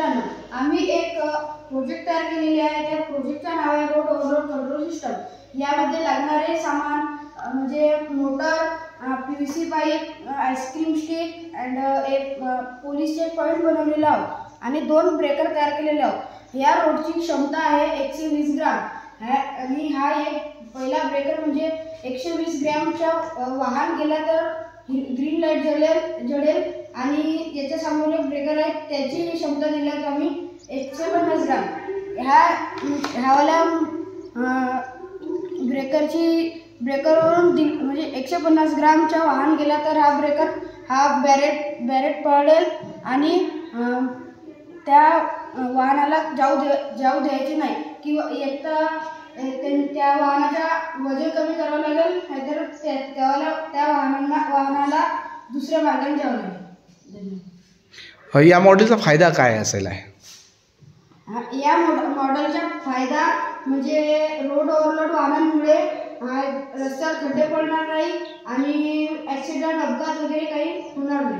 मित्रांनो, आम्ही एक प्रोजेक्ट तयार केलेली आहे। त्या प्रोजेक्टचं नाव आहे रोड ओव्हरलोड कंट्रोल सिस्टम। यामध्ये लागणारे सामान म्हणजे motor, PVC pipe, ice cream stick and एक पोलीस चेक पॉइंट बनवलेला आहोत आणि 2 ब्रेकर तयार केलेले आहोत। या रोडची क्षमता आहे 120 ग्राम आणि हा एक पहिला ब्रेकर म्हणजे 120 ग्रॅमचा वाहन गेला तर ग्रीन लाईट जळेल आणि याच्या समोर एक ब्रेकर आहे, त्याची क्षमता दिली आम्ही 150 ग्राम। ह्यावाल्या ब्रेकरवरून म्हणजे 150 ग्रामचा वाहन गेला तर हा बॅरेट पडेल आणि त्या वाहनाला जाऊ द्यायचे नाही किंवा त्या वाहनाचा वजन कमी करावं लागेल, नाहीतर त्या वाहनाला दुसऱ्या मार्गाने जावं लागेल। या मॉडेलचा फायदा काय असेल आहे? या मॉडेलचा फायदा म्हणजे रोड ओव्हरलोड वाहनांमुळे रस्त्यावर खड्डे पडणार नाही आणि ॲक्सिडेंट अपघात वगैरे काही होणार नाही।